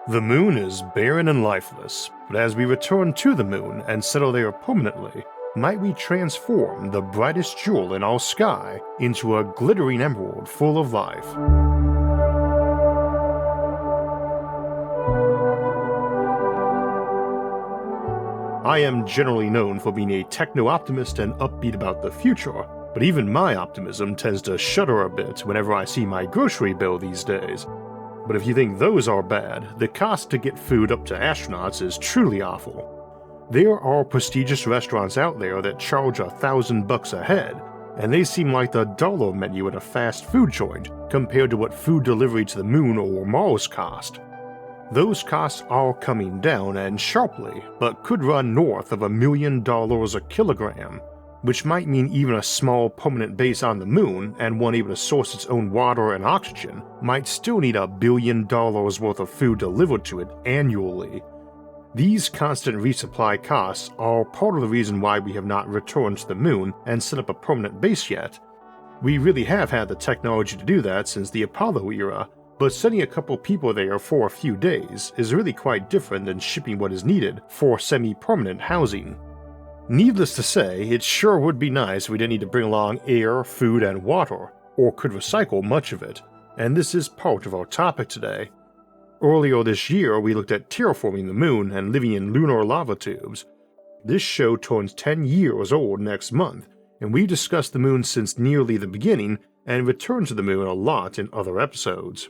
The moon is barren and lifeless, but as we return to the moon and settle there permanently, might we transform the brightest jewel in our sky into a glittering emerald full of life? I am generally known for being a techno-optimist and upbeat about the future, but even my optimism tends to shudder a bit whenever I see my grocery bill these days. But if you think those are bad, the cost to get food up to astronauts is truly awful. There are prestigious restaurants out there that charge $1,000 a head, and they seem like the dollar menu at a fast food joint compared to what food delivery to the moon or Mars cost. Those costs are coming down and sharply, but could run north of $1 million a kilogram, which might mean even a small permanent base on the moon and one able to source its own water and oxygen might still need $1 billion worth of food delivered to it annually. These constant resupply costs are part of the reason why we have not returned to the moon and set up a permanent base yet. We really have had the technology to do that since the Apollo era, but sending a couple people there for a few days is really quite different than shipping what is needed for semi-permanent housing. Needless to say, it sure would be nice if we didn't need to bring along air, food, and water, or could recycle much of it, and this is part of our topic today. Earlier this year, we looked at terraforming the moon and living in lunar lava tubes. This show turns 10 years old next month, and we've discussed the moon since nearly the beginning and returned to the moon a lot in other episodes.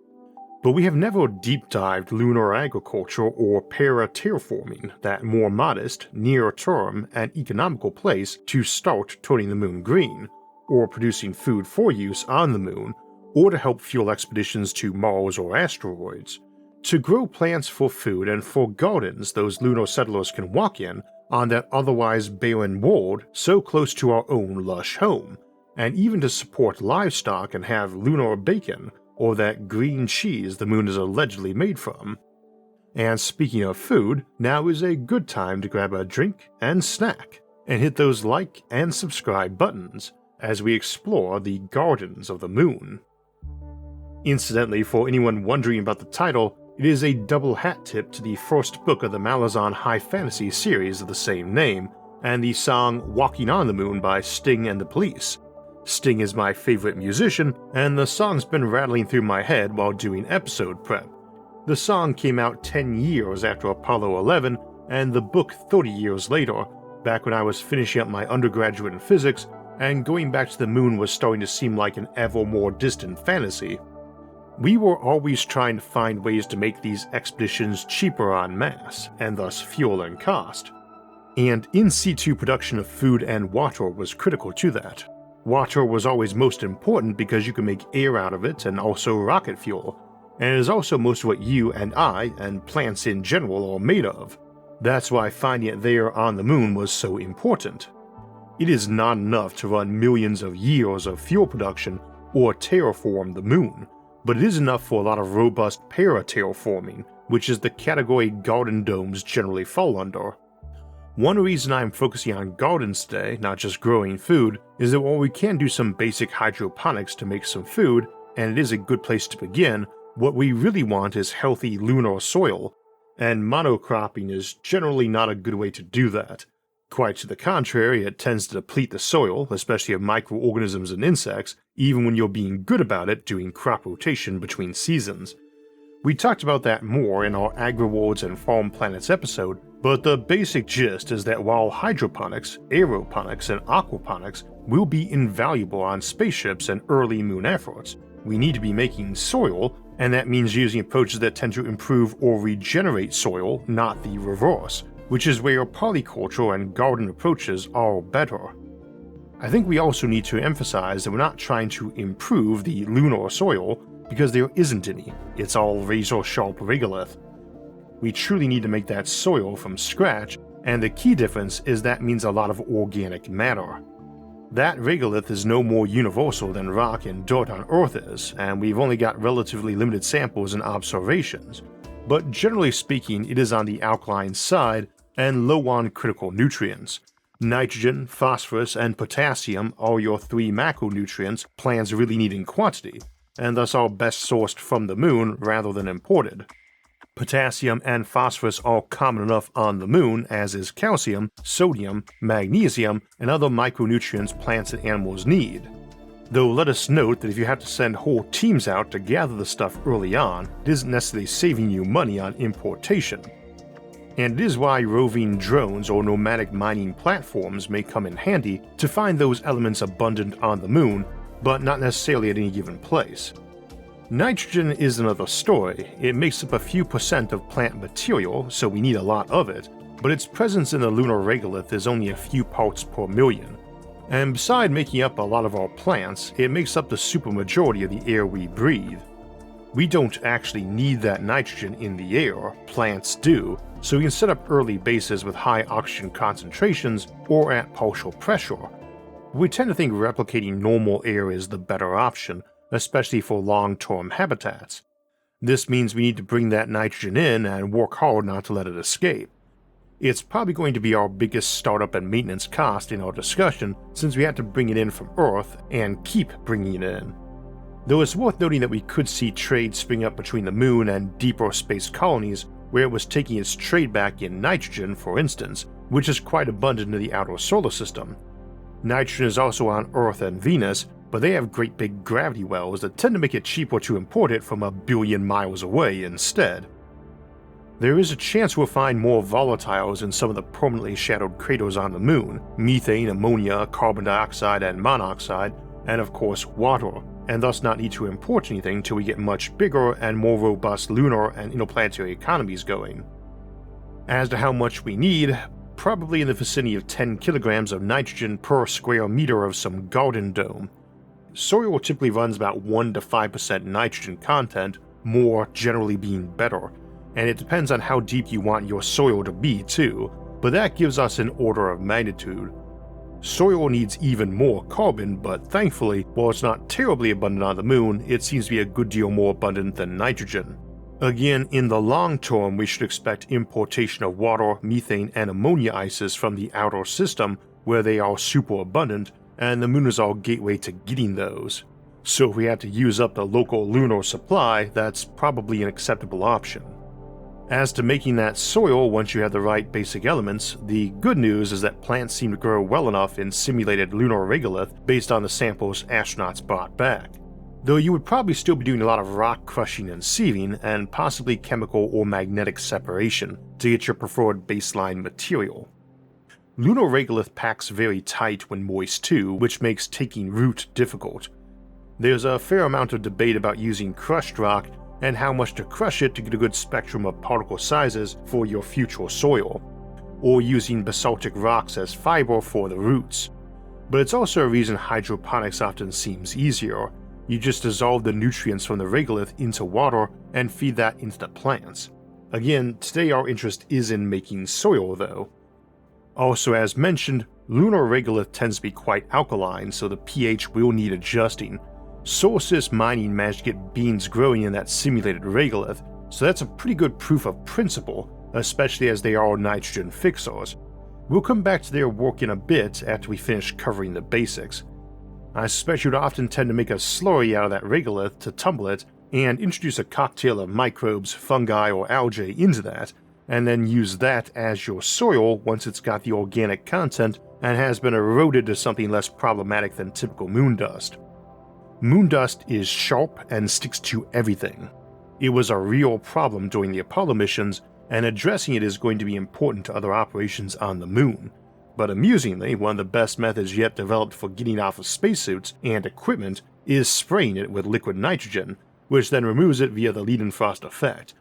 But we have never deep-dived lunar agriculture or para-terraforming, that more modest, near-term, and economical place to start turning the moon green, or producing food for use on the moon, or to help fuel expeditions to Mars or asteroids. To grow plants for food and for gardens those lunar settlers can walk in on that otherwise barren world so close to our own lush home, and even to support livestock and have lunar bacon, or that green cheese the moon is allegedly made from. And speaking of food, now is a good time to grab a drink and snack, and hit those like and subscribe buttons as we explore the gardens of the moon. Incidentally, for anyone wondering about the title, it is a double hat tip to the first book of the Malazan high fantasy series of the same name, and the song Walking on the Moon by Sting and the Police. Sting is my favorite musician, and the song's been rattling through my head while doing episode prep. The song came out 10 years after Apollo 11, and the book 30 years later, back when I was finishing up my undergraduate in physics, and going back to the moon was starting to seem like an ever more distant fantasy. We were always trying to find ways to make these expeditions cheaper en masse, and thus fuel and cost. And in situ production of food and water was critical to that. Water was always most important because you can make air out of it and also rocket fuel, and it is also most of what you and I, and plants in general, are made of. That's why finding it there on the moon was so important. It is not enough to run millions of years of fuel production or terraform the moon, but it is enough for a lot of robust para-terraforming, which is the category garden domes generally fall under. One reason I'm focusing on gardens today, not just growing food, is that while we can do some basic hydroponics to make some food, and it is a good place to begin, what we really want is healthy lunar soil, and monocropping is generally not a good way to do that. Quite to the contrary, it tends to deplete the soil, especially of microorganisms and insects, even when you're being good about it doing crop rotation between seasons. We talked about that more in our Agri-Worlds and Farm Planets episode, but the basic gist is that while hydroponics, aeroponics, and aquaponics will be invaluable on spaceships and early moon efforts, we need to be making soil, and that means using approaches that tend to improve or regenerate soil, not the reverse, which is where polyculture and garden approaches are better. I think we also need to emphasize that we're not trying to improve the lunar soil, because there isn't any. It's all razor-sharp regolith. We truly need to make that soil from scratch, and the key difference is that means a lot of organic matter. That regolith is no more universal than rock and dirt on Earth is, and we've only got relatively limited samples and observations, but generally speaking it is on the alkaline side and low on critical nutrients. Nitrogen, phosphorus, and potassium are your 3 macronutrients plants really need in quantity, and thus are best sourced from the moon rather than imported. Potassium and phosphorus are common enough on the moon, as is calcium, sodium, magnesium, and other micronutrients plants and animals need. Though let us note that if you have to send whole teams out to gather the stuff early on, it isn't necessarily saving you money on importation. And it is why roving drones or nomadic mining platforms may come in handy to find those elements abundant on the moon, but not necessarily at any given place. Nitrogen is another story. It makes up a few percent of plant material, so we need a lot of it, but its presence in the lunar regolith is only a few parts per million. And beside making up a lot of our plants, it makes up the supermajority of the air we breathe. We don't actually need that nitrogen in the air, plants do, so we can set up early bases with high oxygen concentrations or at partial pressure. We tend to think replicating normal air is the better option, especially for long-term habitats. This means we need to bring that nitrogen in and work hard not to let it escape. It's probably going to be our biggest startup and maintenance cost in our discussion, since we had to bring it in from Earth and keep bringing it in. Though it's worth noting that we could see trade spring up between the moon and deeper space colonies where it was taking its trade back in nitrogen, for instance, which is quite abundant in the outer solar system. Nitrogen is also on Earth and Venus, but they have great big gravity wells that tend to make it cheaper to import it from a billion miles away instead. There is a chance we'll find more volatiles in some of the permanently shadowed craters on the moon: methane, ammonia, carbon dioxide, and monoxide, and of course water, and thus not need to import anything till we get much bigger and more robust lunar and interplanetary economies going. As to how much we need, probably in the vicinity of 10 kilograms of nitrogen per square meter of some garden dome. Soil typically runs about 1 to 5% nitrogen content, more generally being better, and it depends on how deep you want your soil to be too, but that gives us an order of magnitude. Soil needs even more carbon, but thankfully, while it's not terribly abundant on the moon, it seems to be a good deal more abundant than nitrogen. Again, in the long term, we should expect importation of water, methane, and ammonia ices from the outer system, where they are super abundant, and the moon is our gateway to getting those. So if we have to use up the local lunar supply, that's probably an acceptable option. As to making that soil once you have the right basic elements, the good news is that plants seem to grow well enough in simulated lunar regolith based on the samples astronauts brought back. Though you would probably still be doing a lot of rock crushing and sieving, and possibly chemical or magnetic separation to get your preferred baseline material. Lunar regolith packs very tight when moist too, which makes taking root difficult. There's a fair amount of debate about using crushed rock and how much to crush it to get a good spectrum of particle sizes for your future soil, or using basaltic rocks as fiber for the roots. But it's also a reason hydroponics often seems easier. You just dissolve the nutrients from the regolith into water and feed that into the plants. Again, today our interest is in making soil though. Also, as mentioned, lunar regolith tends to be quite alkaline, so the pH will need adjusting. Solstice mining managed to get beans growing in that simulated regolith, so that's a pretty good proof of principle, especially as they are nitrogen fixers. We'll come back to their work in a bit after we finish covering the basics. I suspect you'd often tend to make a slurry out of that regolith to tumble it, and introduce a cocktail of microbes, fungi, or algae into that, and then use that as your soil once it's got the organic content and has been eroded to something less problematic than typical moon dust. Moon dust is sharp and sticks to everything. It was a real problem during the Apollo missions, and addressing it is going to be important to other operations on the moon. But amusingly, one of the best methods yet developed for getting off of spacesuits and equipment is spraying it with liquid nitrogen, which then removes it via the Leidenfrost effect.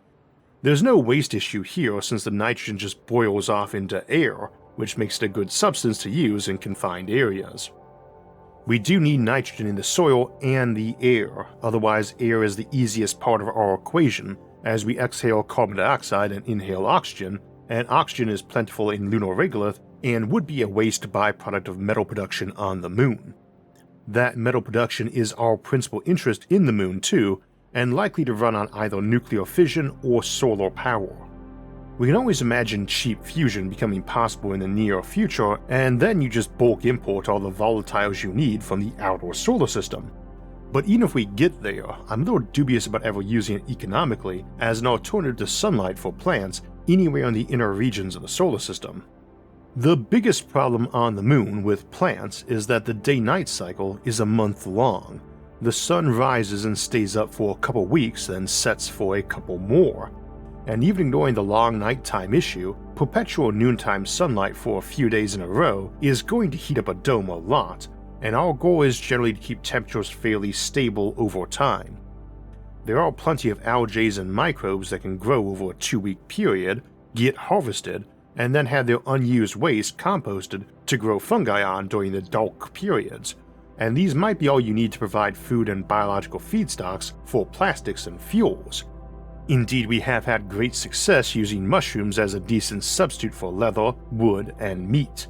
There's no waste issue here since the nitrogen just boils off into air, which makes it a good substance to use in confined areas. We do need nitrogen in the soil and the air, otherwise air is the easiest part of our equation, as we exhale carbon dioxide and inhale oxygen, and oxygen is plentiful in lunar regolith and would be a waste byproduct of metal production on the moon. That metal production is our principal interest in the moon too, and likely to run on either nuclear fission or solar power. We can always imagine cheap fusion becoming possible in the near future, and then you just bulk import all the volatiles you need from the outer solar system. But even if we get there, I'm a little dubious about ever using it economically as an alternative to sunlight for plants anywhere in the inner regions of the solar system. The biggest problem on the moon with plants is that the day-night cycle is a month long. The sun rises and stays up for a couple weeks, then sets for a couple more. And even ignoring the long nighttime issue, perpetual noontime sunlight for a few days in a row is going to heat up a dome a lot, and our goal is generally to keep temperatures fairly stable over time. There are plenty of algae and microbes that can grow over a 2-week period, get harvested, and then have their unused waste composted to grow fungi on during the dark periods, and these might be all you need to provide food and biological feedstocks for plastics and fuels. Indeed, we have had great success using mushrooms as a decent substitute for leather, wood, and meat.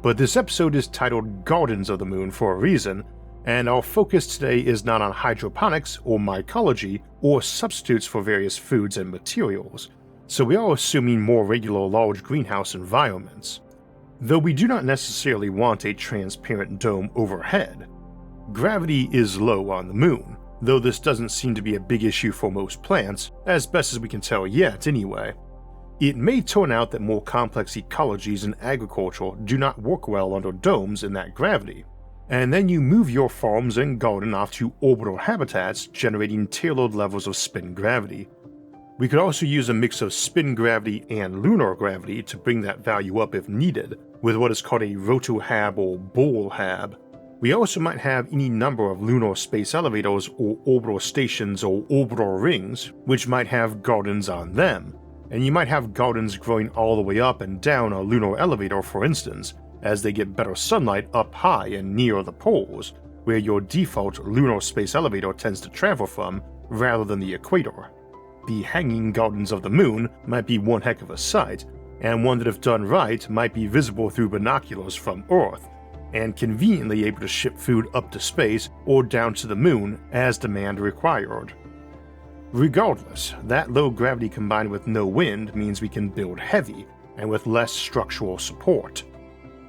But this episode is titled Gardens of the Moon for a reason, and our focus today is not on hydroponics or mycology or substitutes for various foods and materials, so we are assuming more regular large greenhouse environments. Though we do not necessarily want a transparent dome overhead. Gravity is low on the moon, though this doesn't seem to be a big issue for most plants, as best as we can tell yet anyway. It may turn out that more complex ecologies in agriculture do not work well under domes in that gravity, and then you move your farms and garden off to orbital habitats generating tailored levels of spin gravity. We could also use a mix of spin gravity and lunar gravity to bring that value up if needed, with what is called a rotohab or bullhab. We also might have any number of lunar space elevators or orbital stations or orbital rings, which might have gardens on them, and you might have gardens growing all the way up and down a lunar elevator, for instance, as they get better sunlight up high and near the poles, where your default lunar space elevator tends to travel from, rather than the equator. The hanging gardens of the moon might be one heck of a sight, and one that if done right might be visible through binoculars from Earth, and conveniently able to ship food up to space or down to the moon as demand required. Regardless, that low gravity combined with no wind means we can build heavy, and with less structural support.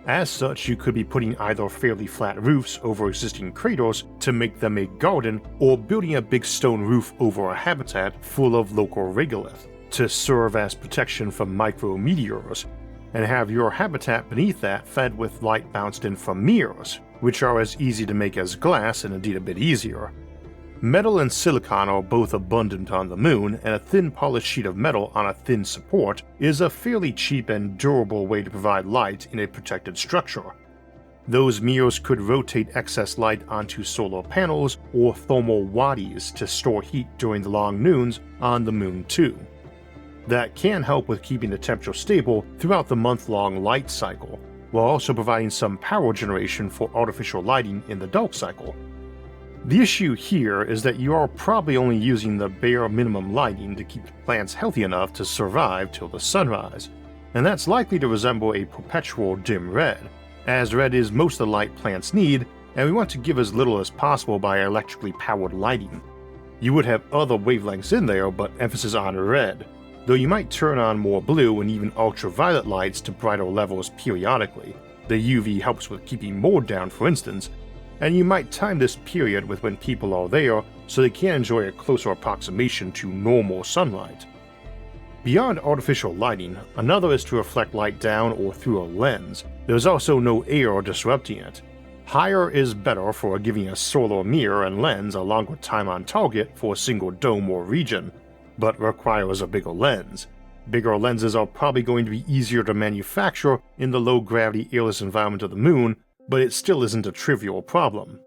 As such, you could be putting either fairly flat roofs over existing craters to make them a garden, or building a big stone roof over a habitat full of local regolith to serve as protection from micrometeors, and have your habitat beneath that fed with light bounced in from mirrors, which are as easy to make as glass and indeed a bit easier. Metal and silicon are both abundant on the moon, and a thin polished sheet of metal on a thin support is a fairly cheap and durable way to provide light in a protected structure. Those mirrors could rotate excess light onto solar panels or thermal waddies to store heat during the long noons on the moon too. That can help with keeping the temperature stable throughout the month-long light cycle, while also providing some power generation for artificial lighting in the dark cycle. The issue here is that you are probably only using the bare minimum lighting to keep the plants healthy enough to survive till the sunrise, and that's likely to resemble a perpetual dim red, as red is most of the light plants need, and we want to give as little as possible by electrically powered lighting. You would have other wavelengths in there, but emphasis on red, though you might turn on more blue and even ultraviolet lights to brighter levels periodically. The UV helps with keeping mold down, for instance, and you might time this period with when people are there so they can enjoy a closer approximation to normal sunlight. Beyond artificial lighting, another is to reflect light down or through a lens. There's also no air disrupting it. Higher is better for giving a solar mirror and lens a longer time on target for a single dome or region, but requires a bigger lens. Bigger lenses are probably going to be easier to manufacture in the low-gravity airless environment of the moon, but it still isn't a trivial problem.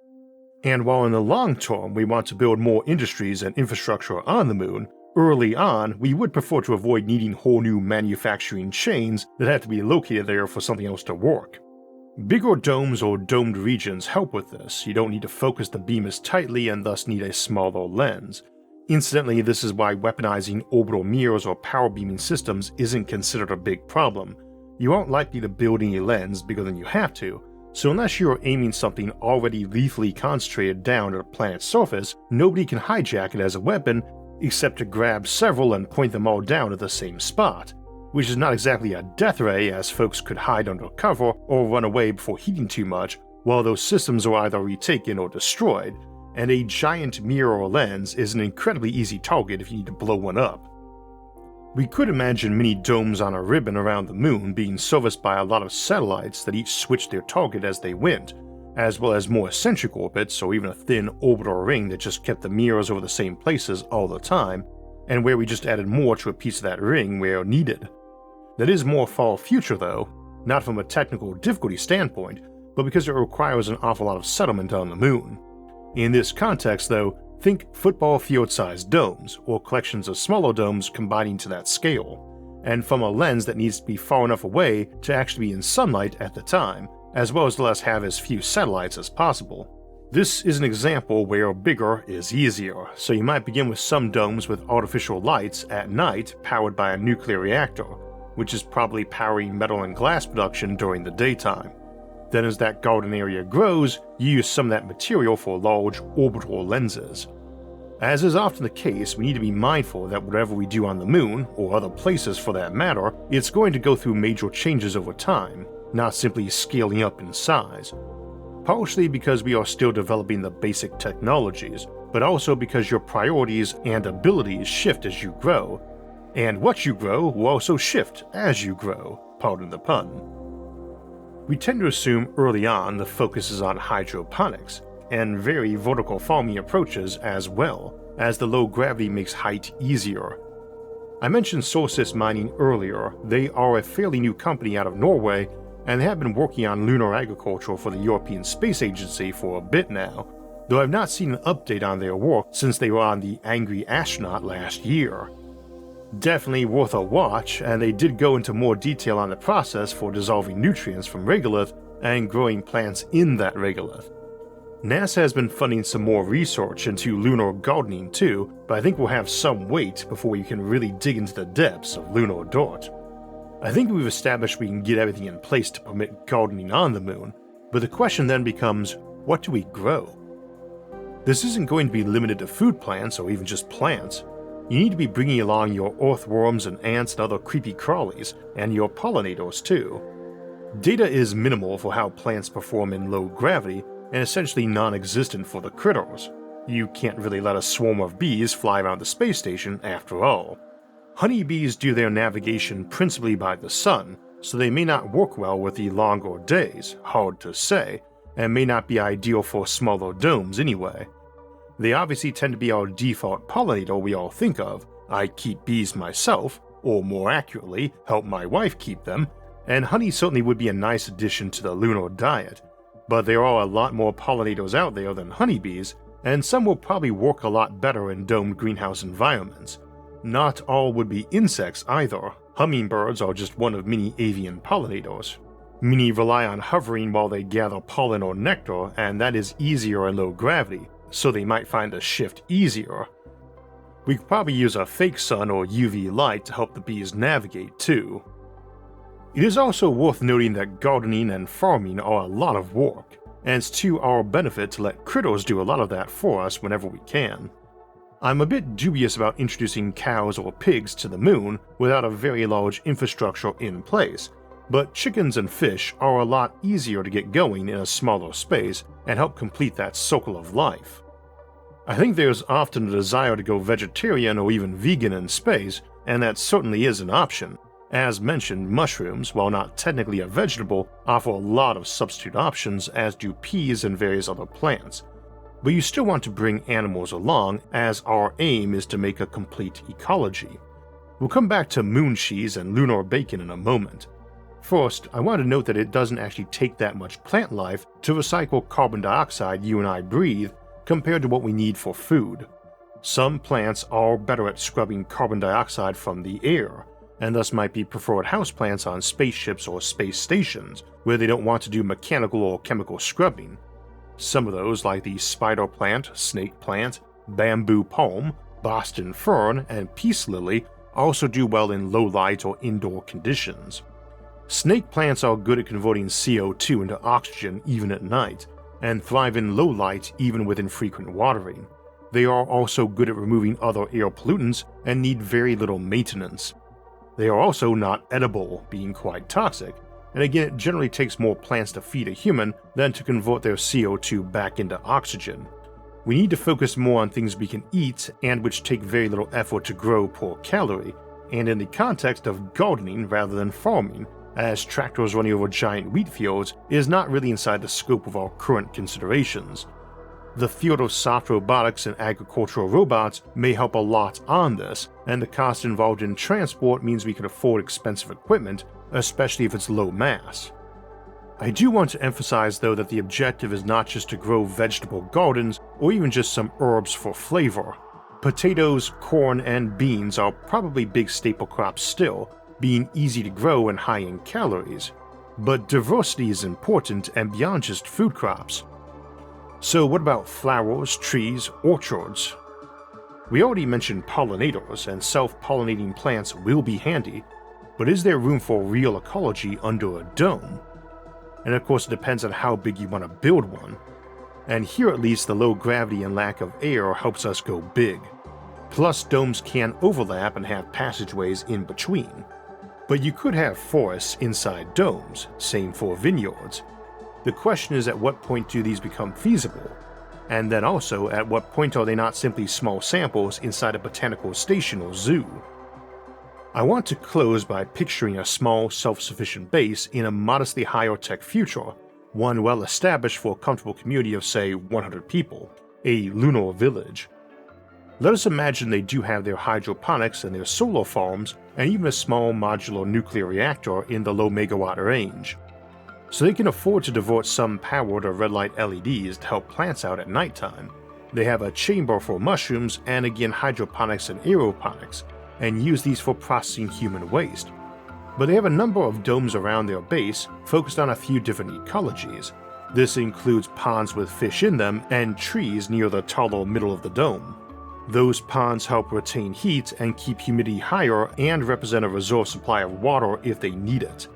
And while in the long term we want to build more industries and infrastructure on the moon, early on we would prefer to avoid needing whole new manufacturing chains that have to be located there for something else to work. Bigger domes or domed regions help with this. You don't need to focus the beam as tightly and thus need a smaller lens. Incidentally, this is why weaponizing orbital mirrors or power beaming systems isn't considered a big problem. You aren't likely to build any lens bigger than you have to, so unless you're aiming something already lethally concentrated down at a planet's surface, nobody can hijack it as a weapon except to grab several and point them all down at the same spot, which is not exactly a death ray, as folks could hide under cover or run away before heating too much while those systems are either retaken or destroyed, and a giant mirror or lens is an incredibly easy target if you need to blow one up. We could imagine mini domes on a ribbon around the moon being serviced by a lot of satellites that each switched their target as they went, as well as more eccentric orbits or even a thin orbital ring that just kept the mirrors over the same places all the time, and where we just added more to a piece of that ring where needed. That is more far future though, not from a technical difficulty standpoint, but because it requires an awful lot of settlement on the moon. In this context though, think football field-sized domes, or collections of smaller domes combining to that scale, and from a lens that needs to be far enough away to actually be in sunlight at the time, as well as let us have as few satellites as possible. This is an example where bigger is easier, so you might begin with some domes with artificial lights at night powered by a nuclear reactor, which is probably powering metal and glass production during the daytime. Then as that garden area grows, you use some of that material for large orbital lenses. As is often the case, we need to be mindful that whatever we do on the moon, or other places for that matter, it's going to go through major changes over time, not simply scaling up in size. Partially because we are still developing the basic technologies, but also because your priorities and abilities shift as you grow, and what you grow will also shift as you grow, pardon the pun. We tend to assume early on the focus is on hydroponics, and very vertical farming approaches as well, as the low gravity makes height easier. I mentioned Solstice Mining earlier. They are a fairly new company out of Norway, and they have been working on lunar agriculture for the European Space Agency for a bit now, though I've not seen an update on their work since they were on the Angry Astronaut last year. Definitely worth a watch, and they did go into more detail on the process for dissolving nutrients from regolith and growing plants in that regolith. NASA has been funding some more research into lunar gardening too, but I think we'll have some wait before you can really dig into the depths of lunar dirt. I think we've established we can get everything in place to permit gardening on the moon, but the question then becomes, what do we grow? This isn't going to be limited to food plants or even just plants. You need to be bringing along your earthworms and ants and other creepy crawlies, and your pollinators too. Data is minimal for how plants perform in low gravity, and essentially non-existent for the critters. You can't really let a swarm of bees fly around the space station after all. Honeybees do their navigation principally by the sun, so they may not work well with the longer days, hard to say, and may not be ideal for smaller domes anyway. They obviously tend to be our default pollinator we all think of. I keep bees myself, or more accurately, help my wife keep them, and honey certainly would be a nice addition to the lunar diet. But there are a lot more pollinators out there than honeybees, and some will probably work a lot better in domed greenhouse environments. Not all would be insects either. Hummingbirds are just one of many avian pollinators. Many rely on hovering while they gather pollen or nectar, and that is easier in low gravity, so they might find the shift easier. We could probably use a fake sun or UV light to help the bees navigate too. It is also worth noting that gardening and farming are a lot of work, and it's to our benefit to let critters do a lot of that for us whenever we can. I'm a bit dubious about introducing cows or pigs to the moon without a very large infrastructure in place, but chickens and fish are a lot easier to get going in a smaller space and help complete that circle of life. I think there's often a desire to go vegetarian or even vegan in space, and that certainly is an option. As mentioned, mushrooms, while not technically a vegetable, offer a lot of substitute options, as do peas and various other plants. But you still want to bring animals along, as our aim is to make a complete ecology. We'll come back to moon cheese and lunar bacon in a moment. First, I want to note that it doesn't actually take that much plant life to recycle carbon dioxide you and I breathe compared to what we need for food. Some plants are better at scrubbing carbon dioxide from the air, and thus might be preferred houseplants on spaceships or space stations, where they don't want to do mechanical or chemical scrubbing. Some of those, like the spider plant, snake plant, bamboo palm, Boston fern, and peace lily, also do well in low light or indoor conditions. Snake plants are good at converting CO2 into oxygen even at night, and thrive in low light even with infrequent watering. They are also good at removing other air pollutants and need very little maintenance. They are also not edible, being quite toxic, and again it generally takes more plants to feed a human than to convert their CO2 back into oxygen. We need to focus more on things we can eat and which take very little effort to grow per calorie, and in the context of gardening rather than farming, as tractors running over giant wheat fields is not really inside the scope of our current considerations. The field of soft robotics and agricultural robots may help a lot on this, and the cost involved in transport means we can afford expensive equipment, especially if it's low mass. I do want to emphasize though that the objective is not just to grow vegetable gardens or even just some herbs for flavor. Potatoes, corn, and beans are probably big staple crops still, being easy to grow and high in calories. But diversity is important and beyond just food crops. So what about flowers, trees, orchards? We already mentioned pollinators, and self-pollinating plants will be handy, but is there room for real ecology under a dome? And of course it depends on how big you want to build one. And here at least the low gravity and lack of air helps us go big. Plus domes can overlap and have passageways in between. But you could have forests inside domes, same for vineyards. The question is at what point do these become feasible? And then also at what point are they not simply small samples inside a botanical station or zoo? I want to close by picturing a small, self-sufficient base in a modestly higher tech future, one well established for a comfortable community of say 100 people, a lunar village. Let us imagine they do have their hydroponics and their solar farms, and even a small modular nuclear reactor in the low megawatt range. So they can afford to divert some power to red light LEDs to help plants out at nighttime. They have a chamber for mushrooms and again hydroponics and aeroponics, and use these for processing human waste. But they have a number of domes around their base focused on a few different ecologies. This includes ponds with fish in them and trees near the taller middle of the dome. Those ponds help retain heat and keep humidity higher and represent a reserve supply of water if they need it.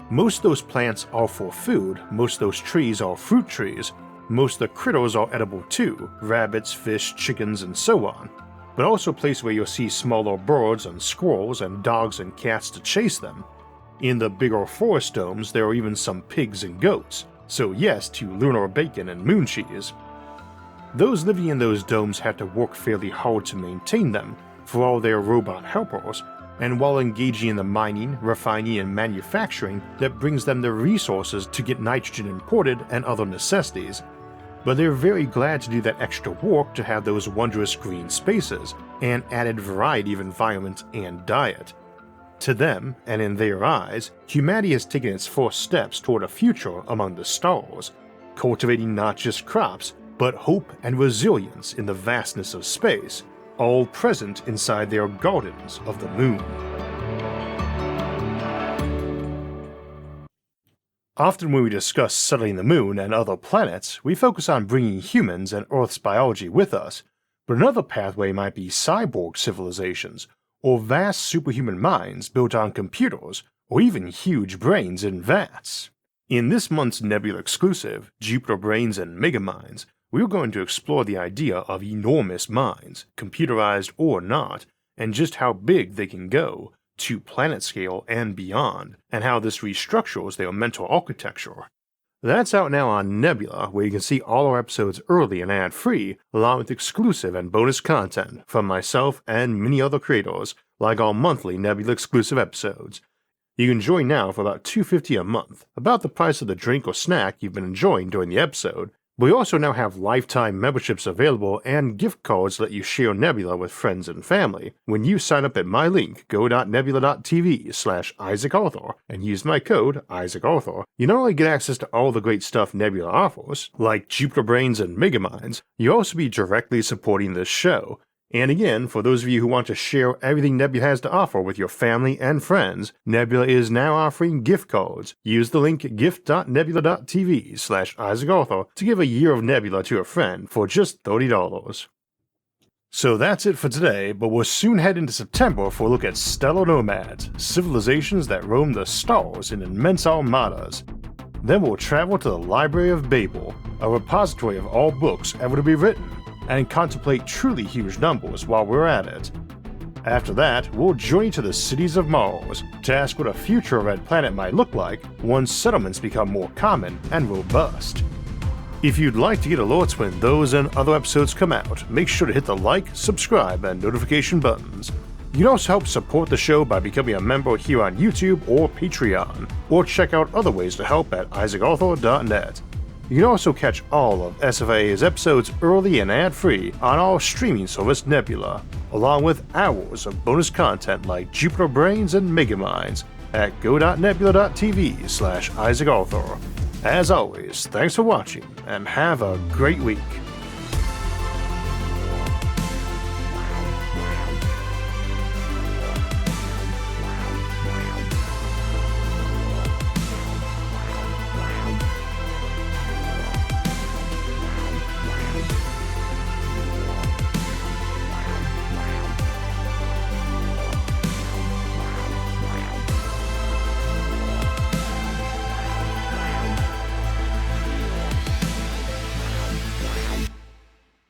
Most of those plants are for food, most of those trees are fruit trees, most of the critters are edible too, rabbits, fish, chickens, and so on, but also a place where you'll see smaller birds and squirrels and dogs and cats to chase them. In the bigger forest domes there are even some pigs and goats, so yes to lunar bacon and moon cheese. Those living in those domes have to work fairly hard to maintain them, for all their robot helpers, and while engaging in the mining, refining, and manufacturing that brings them the resources to get nitrogen imported and other necessities. But they're very glad to do that extra work to have those wondrous green spaces, and added variety of environment and diet. To them, and in their eyes, humanity has taken its first steps toward a future among the stars, cultivating not just crops, but hope and resilience in the vastness of space, all present inside their gardens of the moon. Often when we discuss settling the moon and other planets, we focus on bringing humans and Earth's biology with us, but another pathway might be cyborg civilizations, or vast superhuman minds built on computers, or even huge brains in vats. In this month's Nebula exclusive, Jupiter Brains and Megaminds, we're going to explore the idea of enormous minds, computerized or not, and just how big they can go, to planet scale and beyond, and how this restructures their mental architecture. That's out now on Nebula, where you can see all our episodes early and ad-free, along with exclusive and bonus content from myself and many other creators, like our monthly Nebula exclusive episodes. You can join now for about $2.50 a month, about the price of the drink or snack you've been enjoying during the episode. We also now have lifetime memberships available and gift cards that let you share Nebula with friends and family. When you sign up at my link, go.nebula.tv/IsaacArthur, and use my code, IsaacArthur, you not only get access to all the great stuff Nebula offers, like Jupiter Brains and Megaminds, you also be directly supporting this show. And again, for those of you who want to share everything Nebula has to offer with your family and friends, Nebula is now offering gift cards. Use the link gift.nebula.tv/IsaacArthur to give a year of Nebula to a friend for just $30. So that's it for today, but we'll soon head into September for a look at stellar nomads, civilizations that roam the stars in immense armadas. Then we'll travel to the Library of Babel, a repository of all books ever to be written, and contemplate truly huge numbers while we're at it. After that, we'll journey to the cities of Mars to ask what a future red planet might look like once settlements become more common and robust. If you'd like to get alerts when those and other episodes come out, make sure to hit the like, subscribe, and notification buttons. You can also help support the show by becoming a member here on YouTube or Patreon, or check out other ways to help at isaacarthur.net. You can also catch all of SFA's episodes early and ad-free on our streaming service Nebula, along with hours of bonus content like Jupiter Brains and Megaminds at go.nebula.tv/isaacarthur. As always, thanks for watching, and have a great week.